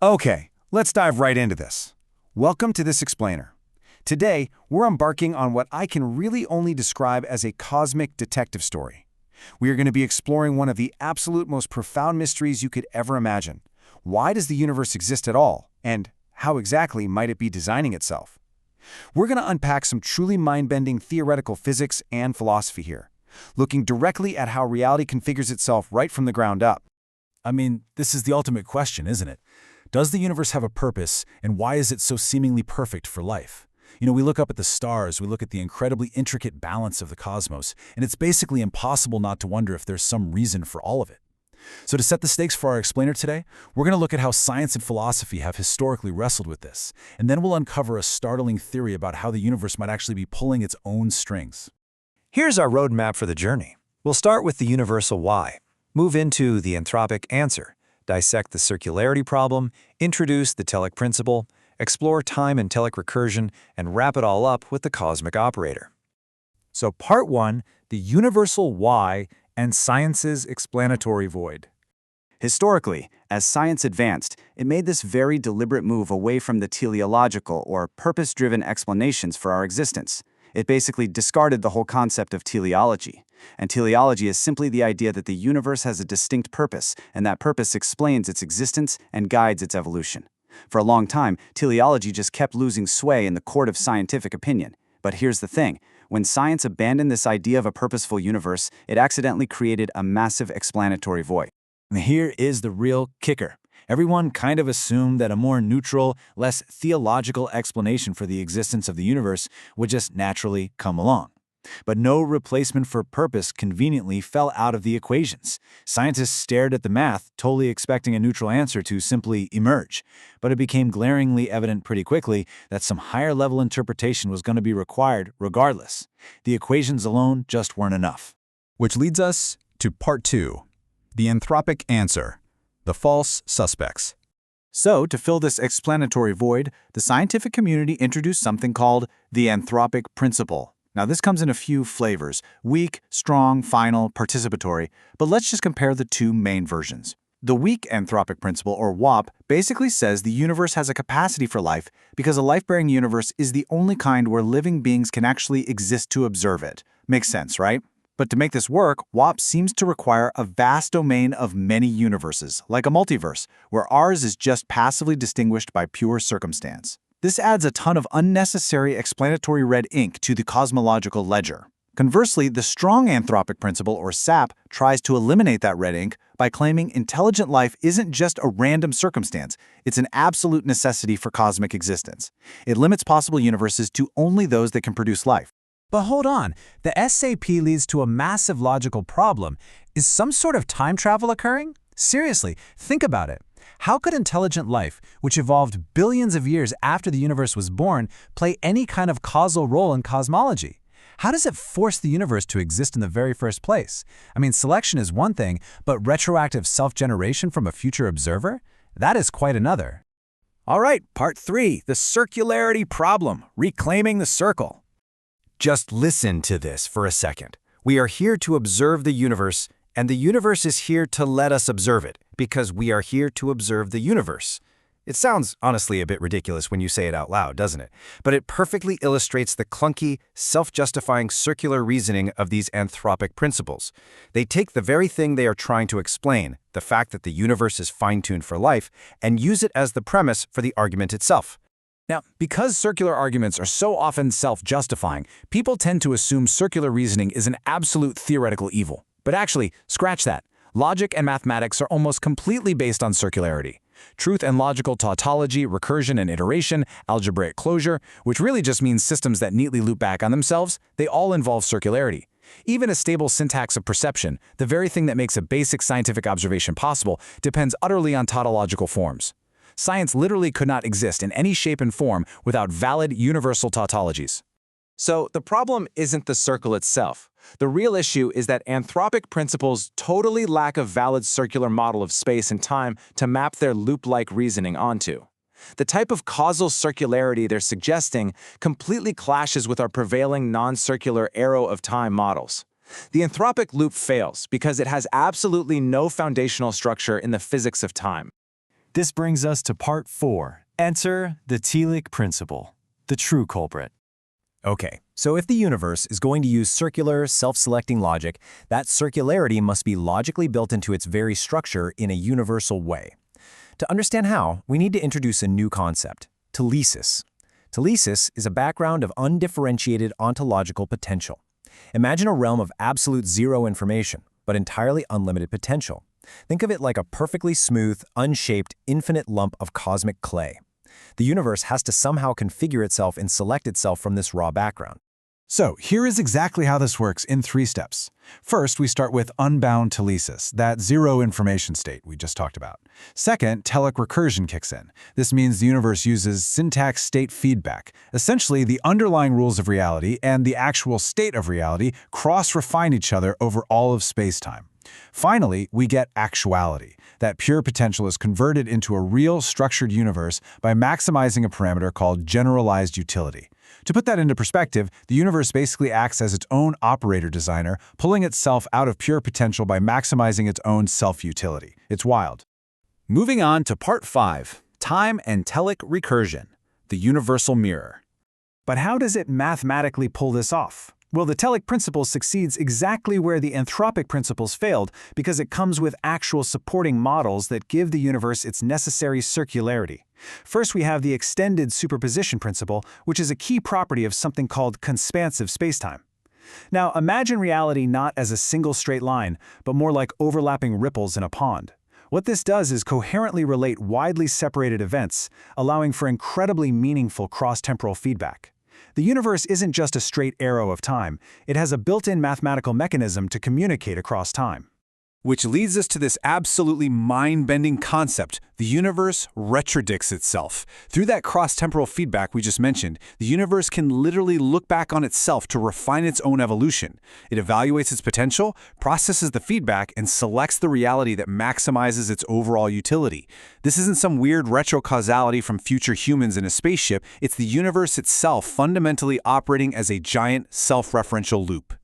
Okay, let's dive right into this. Welcome to This Explainer. Today, we're embarking on what I can really only describe as a cosmic detective story. We are going to be exploring one of the absolute most profound mysteries you could ever imagine. Why does the universe exist at all? And how exactly might it be designing itself? We're going to unpack some truly mind-bending theoretical physics and philosophy here, looking directly at how reality configures itself right from the ground up. I mean, this is the ultimate question, isn't it? Does the universe have a purpose, and why is it so seemingly perfect for life? We look up at the stars, we look at the incredibly intricate balance of the cosmos, and it's basically impossible not to wonder if there's some reason for all of it. So to set the stakes for our explainer today, we're going to look at how science and philosophy have historically wrestled with this, and then we'll uncover a startling theory about how the universe might actually be pulling its own strings. Here's our roadmap for the journey. We'll start with the universal why, move into the anthropic answer, dissect the circularity problem, introduce the telic principle, explore time and telic recursion, and wrap it all up with the cosmic operator. So part 1, the universal why and science's explanatory void. Historically, as science advanced, it made this very deliberate move away from the teleological or purpose-driven explanations for our existence. It basically discarded the whole concept of teleology. And teleology is simply the idea that the universe has a distinct purpose, and that purpose explains its existence and guides its evolution. For a long time, teleology just kept losing sway in the court of scientific opinion. But here's the thing. When science abandoned this idea of a purposeful universe, it accidentally created a massive explanatory void. And here is the real kicker. Everyone kind of assumed that a more neutral, less theological explanation for the existence of the universe would just naturally come along. But no replacement for purpose conveniently fell out of the equations. Scientists stared at the math, totally expecting a neutral answer to simply emerge. But it became glaringly evident pretty quickly that some higher-level interpretation was going to be required regardless. The equations alone just weren't enough. Which leads us to part 2, the anthropic answer, the false suspects. So, to fill this explanatory void, the scientific community introduced something called the anthropic principle. Now, this comes in a few flavors: weak, strong, final, participatory, but let's just compare the two main versions. The weak anthropic principle, or WAP, basically says the universe has a capacity for life because a life-bearing universe is the only kind where living beings can actually exist to observe it. Makes sense, right? But to make this work, WAP seems to require a vast domain of many universes, like a multiverse, where ours is just passively distinguished by pure circumstance. This adds a ton of unnecessary explanatory red ink to the cosmological ledger. Conversely, the strong anthropic principle, or SAP, tries to eliminate that red ink by claiming intelligent life isn't just a random circumstance, it's an absolute necessity for cosmic existence. It limits possible universes to only those that can produce life. But hold on, the SAP leads to a massive logical problem. Is some sort of time travel occurring? Seriously, think about it. How could intelligent life, which evolved billions of years after the universe was born, play any kind of causal role in cosmology? How does it force the universe to exist in the very first place? I mean, selection is one thing, but retroactive self-generation from a future observer? That is quite another. All right, part 3, the circularity problem, reclaiming the circle. Just listen to this for a second. We are here to observe the universe, and the universe is here to let us observe it, because we are here to observe the universe. It sounds, honestly, a bit ridiculous when you say it out loud, doesn't it? But it perfectly illustrates the clunky, self-justifying circular reasoning of these anthropic principles. They take the very thing they are trying to explain, the fact that the universe is fine-tuned for life, and use it as the premise for the argument itself. Now, because circular arguments are so often self-justifying, people tend to assume circular reasoning is an absolute theoretical evil. But actually, scratch that. Logic and mathematics are almost completely based on circularity. Truth and logical tautology, recursion and iteration, algebraic closure, which really just means systems that neatly loop back on themselves, they all involve circularity. Even a stable syntax of perception, the very thing that makes a basic scientific observation possible, depends utterly on tautological forms. Science literally could not exist in any shape and form without valid universal tautologies. So the problem isn't the circle itself. The real issue is that anthropic principles totally lack a valid circular model of space and time to map their loop-like reasoning onto. The type of causal circularity they're suggesting completely clashes with our prevailing non-circular arrow of time models. The anthropic loop fails because it has absolutely no foundational structure in the physics of time. This brings us to part 4. Enter the Tillich principle, the true culprit. Okay, so if the universe is going to use circular, self-selecting logic, that circularity must be logically built into its very structure in a universal way. To understand how, we need to introduce a new concept, telesis. Telesis is a background of undifferentiated ontological potential. Imagine a realm of absolute zero information, but entirely unlimited potential. Think of it like a perfectly smooth, unshaped, infinite lump of cosmic clay. The universe has to somehow configure itself and select itself from this raw background. So here is exactly how this works in 3 steps. First, we start with unbound telesis, that zero information state we just talked about. Second, telic recursion kicks in. This means the universe uses syntax state feedback. Essentially, the underlying rules of reality and the actual state of reality cross-refine each other over all of space-time. Finally, we get actuality. That pure potential is converted into a real, structured universe by maximizing a parameter called generalized utility. To put that into perspective, the universe basically acts as its own operator designer, pulling itself out of pure potential by maximizing its own self-utility. It's wild. Moving on to part 5, time and telic recursion, the universal mirror. But how does it mathematically pull this off? Well, the telic principle succeeds exactly where the anthropic principles failed because it comes with actual supporting models that give the universe its necessary circularity. First, we have the extended superposition principle, which is a key property of something called conspansive spacetime. Now, imagine reality not as a single straight line, but more like overlapping ripples in a pond. What this does is coherently relate widely separated events, allowing for incredibly meaningful cross-temporal feedback. The universe isn't just a straight arrow of time, it has a built-in mathematical mechanism to communicate across time. Which leads us to this absolutely mind-bending concept. The universe retrodicts itself. Through that cross-temporal feedback we just mentioned, the universe can literally look back on itself to refine its own evolution. It evaluates its potential, processes the feedback, and selects the reality that maximizes its overall utility. This isn't some weird retrocausality from future humans in a spaceship. It's the universe itself fundamentally operating as a giant self-referential loop.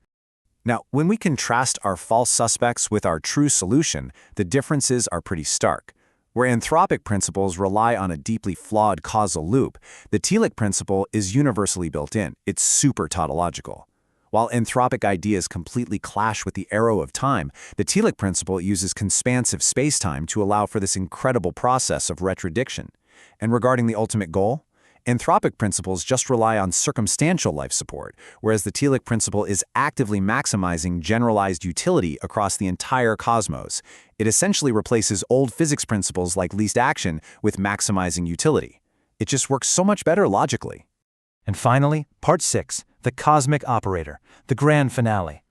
Now, when we contrast our false suspects with our true solution, the differences are pretty stark. Where anthropic principles rely on a deeply flawed causal loop, the Tillich principle is universally built in. It's super tautological. While anthropic ideas completely clash with the arrow of time, the Tillich principle uses conspansive spacetime to allow for this incredible process of retrodiction. And regarding the ultimate goal, anthropic principles just rely on circumstantial life support, whereas the Tillich principle is actively maximizing generalized utility across the entire cosmos. It essentially replaces old physics principles like least action with maximizing utility. It just works so much better logically. And finally, part 6, the cosmic operator, the grand finale.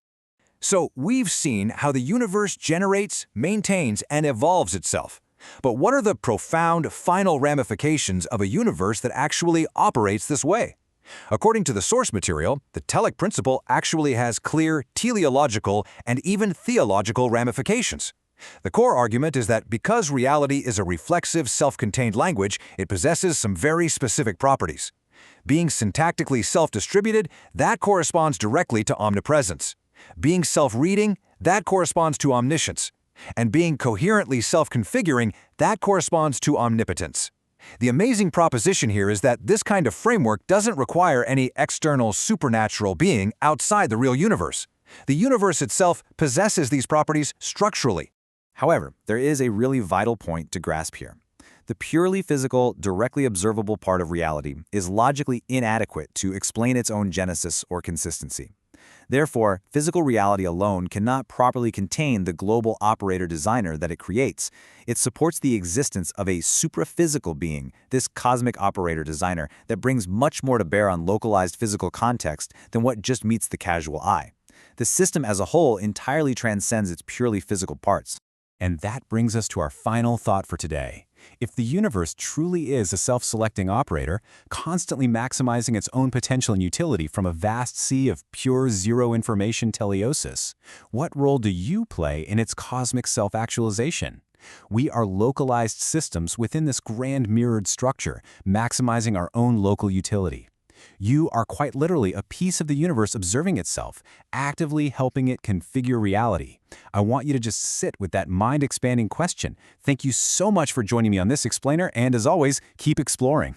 So we've seen how the universe generates, maintains, and evolves itself. But what are the profound, final ramifications of a universe that actually operates this way? According to the source material, the telic principle actually has clear teleological and even theological ramifications. The core argument is that because reality is a reflexive, self-contained language, it possesses some very specific properties. Being syntactically self-distributed, that corresponds directly to omnipresence. Being self-reading, that corresponds to omniscience. And being coherently self-configuring, that corresponds to omnipotence. The amazing proposition here is that this kind of framework doesn't require any external supernatural being outside the real universe. The universe itself possesses these properties structurally. However, there is a really vital point to grasp here. The purely physical, directly observable part of reality is logically inadequate to explain its own genesis or consistency. Therefore, physical reality alone cannot properly contain the global operator designer that it creates. It supports the existence of a supraphysical being, this cosmic operator designer, that brings much more to bear on localized physical context than what just meets the casual eye. The system as a whole entirely transcends its purely physical parts. And that brings us to our final thought for today. If the universe truly is a self-selecting operator, constantly maximizing its own potential and utility from a vast sea of pure zero-information teleosis, what role do you play in its cosmic self-actualization? We are localized systems within this grand mirrored structure, maximizing our own local utility. You are quite literally a piece of the universe observing itself, actively helping it configure reality. I want you to just sit with that mind-expanding question. Thank you so much for joining me on this explainer, and as always, keep exploring.